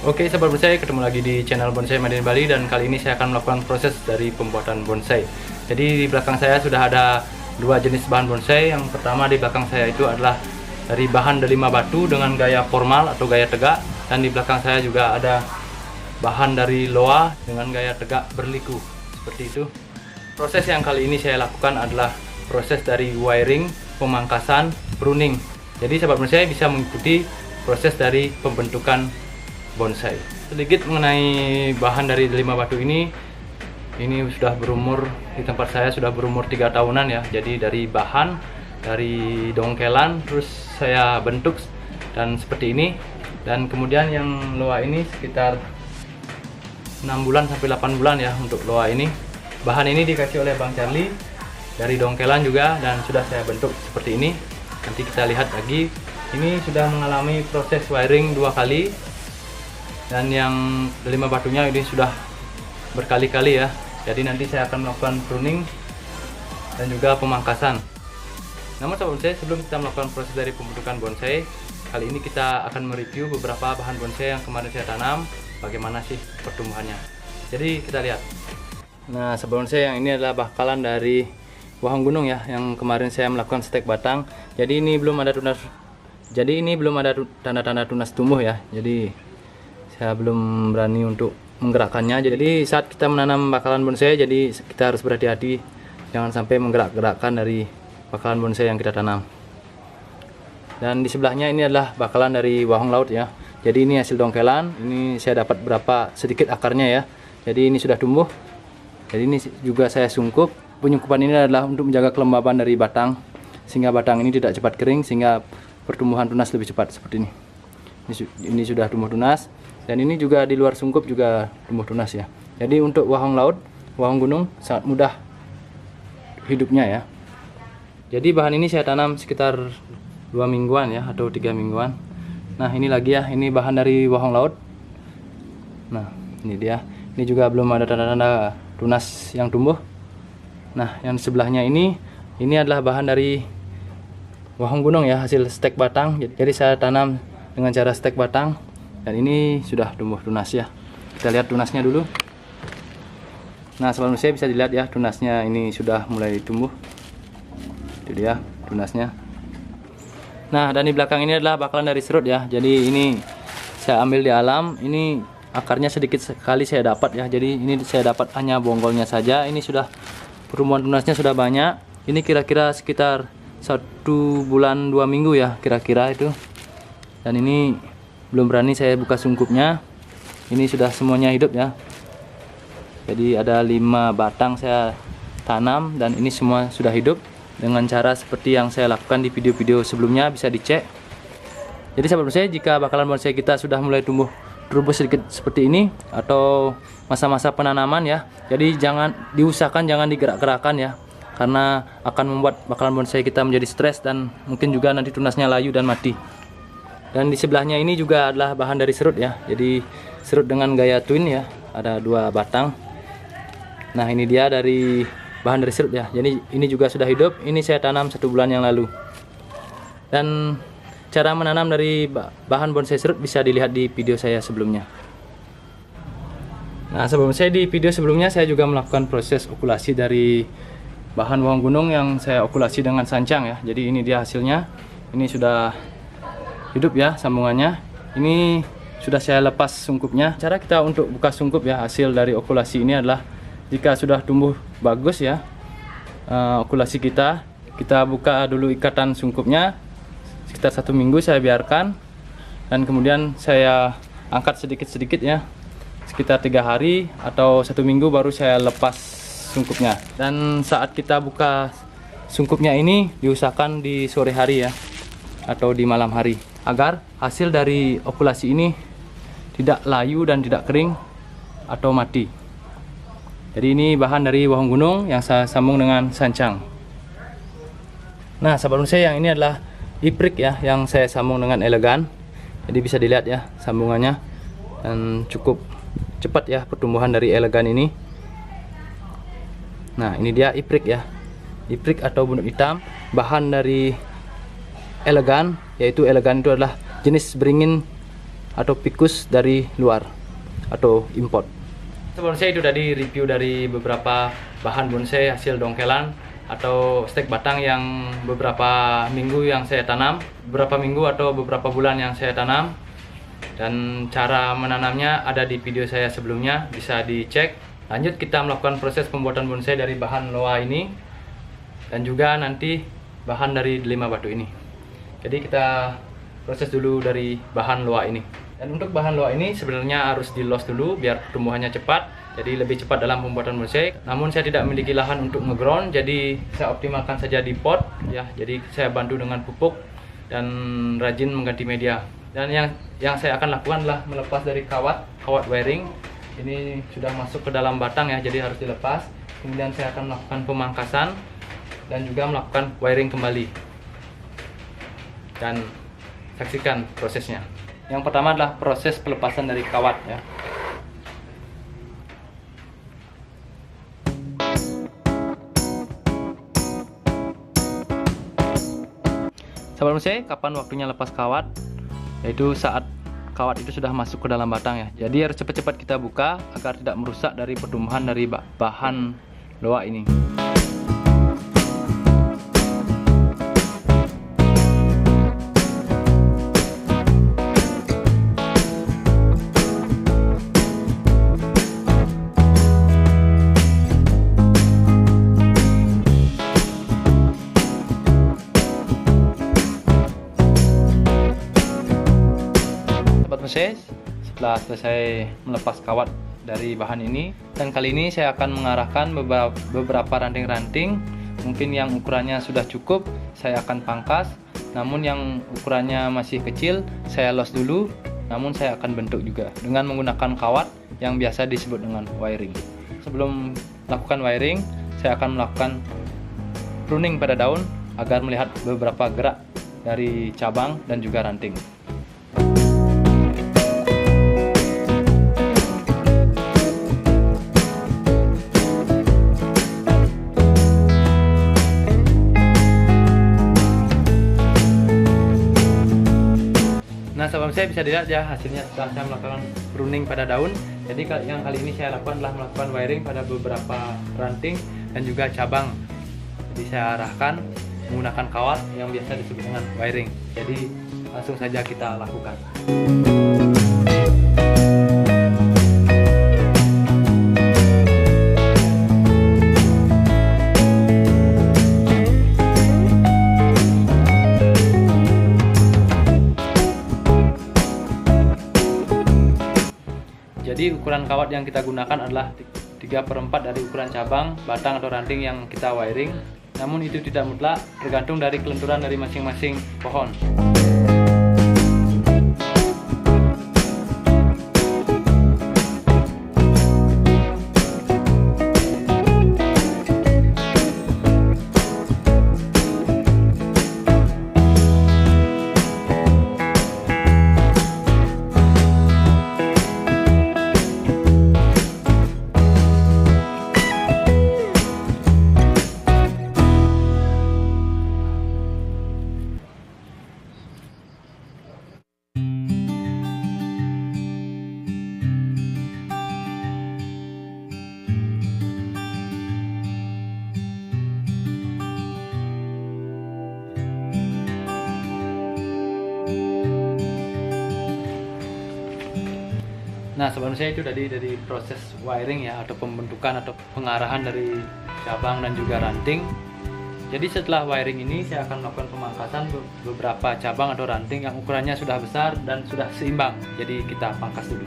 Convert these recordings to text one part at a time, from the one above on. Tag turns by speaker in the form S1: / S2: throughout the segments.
S1: Oke sahabat bonsai, ketemu lagi di channel Bonsai Made in Bali, dan kali ini saya akan melakukan proses dari pembuatan bonsai. Jadi di belakang saya sudah ada dua jenis bahan bonsai. Yang pertama di belakang saya itu adalah dari bahan delima batu dengan gaya formal atau gaya tegak, dan di belakang saya juga ada bahan dari loa dengan gaya tegak berliku, seperti itu. Proses yang kali ini saya lakukan adalah proses dari wiring, pemangkasan, pruning. Jadi sahabat bonsai bisa mengikuti proses dari pembentukan bonsai. Sedikit mengenai bahan dari delima batu ini sudah berumur, di tempat saya sudah berumur 3 tahunan ya. Jadi dari bahan, dari dongkelan, terus saya bentuk dan seperti ini. Dan kemudian yang loa ini sekitar 6 bulan sampai 8 bulan ya untuk loa ini. Bahan ini dikasih oleh Bang Charlie, dari dongkelan juga, dan sudah saya bentuk seperti ini. Nanti kita lihat lagi. Ini sudah mengalami proses wiring 2 kali. Dan yang delima batunya ini sudah berkali-kali ya. Jadi nanti saya akan melakukan pruning dan juga pemangkasan. Namun sahabat bonsai, sebelum kita melakukan proses dari pembentukan bonsai, kali ini kita akan mereview beberapa bahan bonsai yang kemarin saya tanam, bagaimana sih pertumbuhannya. Jadi kita lihat. Nah sahabat bonsai, yang ini adalah bakalan dari wahong gunung ya, yang kemarin saya melakukan stek batang. Jadi ini belum ada tunas. Jadi ini belum ada tanda-tanda tunas tumbuh ya. Jadi saya belum berani untuk menggerakkannya. Jadi saat kita menanam bakalan bonsai, jadi kita harus berhati-hati jangan sampai menggerak-gerakkan dari bakalan bonsai yang kita tanam. Dan di sebelahnya ini adalah bakalan dari wahong laut ya. Jadi ini hasil dongkelan. Ini saya dapat berapa sedikit akarnya ya. Jadi ini sudah tumbuh. Jadi ini juga saya sungkup. Penyungkupan ini adalah untuk menjaga kelembaban dari batang, sehingga batang ini tidak cepat kering, sehingga pertumbuhan tunas lebih cepat seperti ini. Ini sudah tumbuh tunas. Dan ini juga di luar sungkup juga tumbuh tunas ya. Jadi untuk wahong laut, wahong gunung sangat mudah hidupnya ya. Jadi bahan ini saya tanam sekitar 2 mingguan ya, atau 3 mingguan. Nah ini lagi ya, ini bahan dari wahong laut. Nah ini dia. Ini juga belum ada tanda-tanda tunas yang tumbuh. Nah yang sebelahnya ini adalah bahan dari wahong gunung ya, hasil stek batang. Jadi saya tanam dengan cara stek batang. Dan ini sudah tumbuh tunas ya. Kita lihat tunasnya dulu. Nah sahabat bonsai, bisa dilihat ya, tunasnya ini sudah mulai tumbuh. Itu dia tunasnya. Nah dan di belakang ini adalah bakalan dari serut ya. Jadi ini saya ambil di alam. Ini akarnya sedikit sekali saya dapat ya. Jadi ini saya dapat hanya bonggolnya saja. Ini sudah pertumbuhan tunasnya sudah banyak. Ini kira-kira sekitar 1 bulan 2 minggu ya kira-kira itu. Dan ini belum berani saya buka sungkupnya. Ini sudah semuanya hidup ya. Jadi ada 5 batang saya tanam, dan ini semua sudah hidup dengan cara seperti yang saya lakukan di video-video sebelumnya, bisa dicek. Jadi sahabat bonsai, jika bakalan bonsai kita sudah mulai tumbuh sedikit seperti ini, atau masa-masa penanaman ya, jadi diusahakan jangan digerak-gerakkan ya, karena akan membuat bakalan bonsai kita menjadi stres, dan mungkin juga nanti tunasnya layu dan mati. Dan di sebelahnya ini juga adalah bahan dari serut ya. Jadi serut dengan gaya twin ya, ada 2 batang. Nah ini dia dari bahan dari serut ya. Jadi ini juga sudah hidup. Ini saya tanam 1 bulan yang lalu. Dan cara menanam dari bahan bonsai serut bisa dilihat di video saya sebelumnya. Nah sebelum saya, di video sebelumnya saya juga melakukan proses okulasi dari bahan wahong gunung yang saya okulasi dengan sancang ya. Jadi ini dia hasilnya. Ini sudah hidup ya sambungannya. Ini sudah saya lepas sungkupnya. Cara kita untuk buka sungkup ya, hasil dari okulasi ini adalah jika sudah tumbuh bagus ya, okulasi kita buka dulu ikatan sungkupnya sekitar 1 minggu, saya biarkan, dan kemudian saya angkat sedikit-sedikit ya, sekitar 3 hari atau 1 minggu baru saya lepas sungkupnya. Dan saat kita buka sungkupnya ini diusahakan di sore hari ya, atau di malam hari, agar hasil dari okulasi ini tidak layu dan tidak kering atau mati. Jadi ini bahan dari wahong gunung yang saya sambung dengan sancang. Nah sahabat bonsai, yang ini adalah iprik ya, yang saya sambung dengan elegan. Jadi bisa dilihat ya sambungannya, dan cukup cepat ya pertumbuhan dari elegan ini. Nah ini dia iprik ya, iprik atau buntut hitam, bahan dari elegan, yaitu elegan itu adalah jenis beringin atau ficus dari luar atau import. Bonsai itu tadi review dari beberapa bahan bonsai hasil dongkelan atau stek batang yang beberapa minggu yang saya tanam, beberapa minggu atau beberapa bulan yang saya tanam, dan cara menanamnya ada di video saya sebelumnya, bisa dicek. Lanjut kita melakukan proses pembuatan bonsai dari bahan loa ini dan juga nanti bahan dari delima batu ini. Jadi kita proses dulu dari bahan loa ini. Dan untuk bahan loa ini sebenarnya harus di los dulu biar pertumbuhannya cepat, jadi lebih cepat dalam pembuatan bonsai. Namun saya tidak memiliki lahan untuk ngeground, jadi saya optimalkan saja di pot ya. Jadi saya bantu dengan pupuk dan rajin mengganti media. Dan yang saya akan lakukan adalah melepas dari kawat wiring. Ini sudah masuk ke dalam batang ya, jadi harus dilepas. Kemudian saya akan melakukan pemangkasan dan juga melakukan wiring kembali. Dan saksikan prosesnya. Yang pertama adalah proses pelepasan dari kawat ya. Sahabat bonsai, kapan waktunya lepas kawat? Yaitu saat kawat itu sudah masuk ke dalam batang ya. Jadi harus cepat-cepat kita buka agar tidak merusak dari pertumbuhan dari bahan loa ini. Setelah selesai melepas kawat dari bahan ini, dan kali ini saya akan mengarahkan beberapa ranting-ranting. Mungkin yang ukurannya sudah cukup saya akan pangkas, namun yang ukurannya masih kecil saya los dulu, namun saya akan bentuk juga dengan menggunakan kawat yang biasa disebut dengan wiring. Sebelum melakukan wiring, saya akan melakukan pruning pada daun agar melihat beberapa gerak dari cabang dan juga ranting. Nah, sahabat saya bisa dilihat ya hasilnya setelah saya melakukan pruning pada daun. Jadi yang kali ini saya lakukan adalah melakukan wiring pada beberapa ranting dan juga cabang. Jadi saya arahkan menggunakan kawat yang biasa disebut dengan wiring. Jadi langsung saja kita lakukan. Jadi ukuran kawat yang kita gunakan adalah 3/4 dari ukuran cabang, batang atau ranting yang kita wiring. Namun itu tidak mutlak, tergantung dari kelenturan dari masing-masing pohon. Nah, sebenarnya itu dari proses wiring ya, atau pembentukan atau pengarahan dari cabang dan juga ranting. Jadi setelah wiring ini saya akan melakukan pemangkasan beberapa cabang atau ranting yang ukurannya sudah besar dan sudah seimbang. Jadi kita pangkas dulu.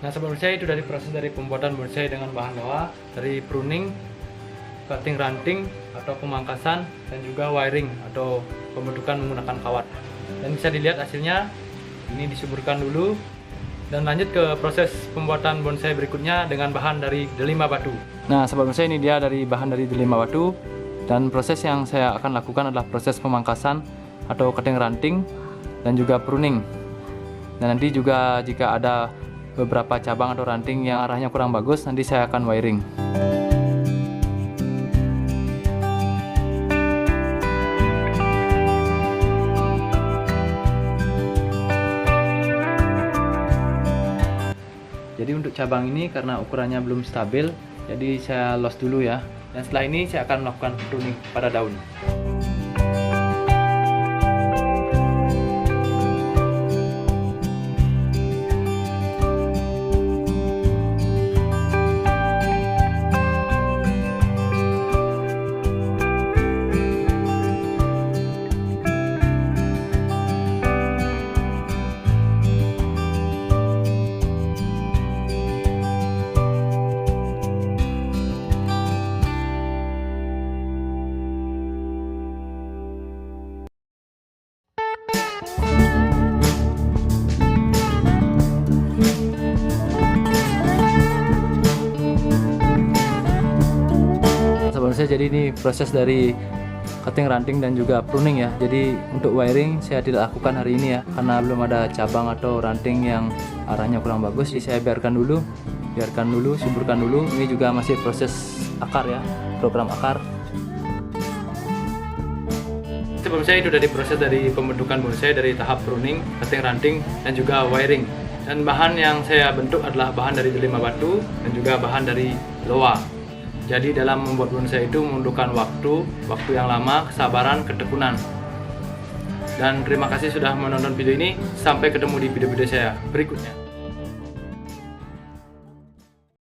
S1: Nah, sebelum saya itu dari proses dari pembuatan bonsai dengan bahan loa, dari pruning, cutting ranting atau pemangkasan, dan juga wiring atau pembentukan menggunakan kawat. Dan bisa dilihat hasilnya, ini disuburkan dulu Dan lanjut ke proses pembuatan bonsai berikutnya dengan bahan dari delima batu. Nah, sahabat bonsai, ini dia dari bahan dari delima batu. Dan proses yang saya akan lakukan adalah proses pemangkasan atau cutting ranting dan juga pruning. Dan nanti juga jika ada beberapa cabang atau ranting yang arahnya kurang bagus, nanti saya akan wiring. Jadi untuk cabang ini karena ukurannya belum stabil, jadi saya los dulu ya. Dan setelah ini saya akan melakukan pruning pada daun. Jadi ini proses dari cutting ranting dan juga pruning ya. Jadi untuk wiring saya tidak lakukan hari ini ya, karena belum ada cabang atau ranting yang arahnya kurang bagus. Jadi saya biarkan dulu, suburkan dulu. Ini juga masih proses akar ya, program akar. Sebelum saya itu dari proses dari pembentukan bonsai dari tahap pruning, cutting ranting dan juga wiring. Dan bahan yang saya bentuk adalah bahan dari delima batu dan juga bahan dari loa. Jadi dalam membuat bonsai itu membutuhkan waktu yang lama, kesabaran, ketekunan. Dan terima kasih sudah menonton video ini. Sampai ketemu di video-video saya berikutnya.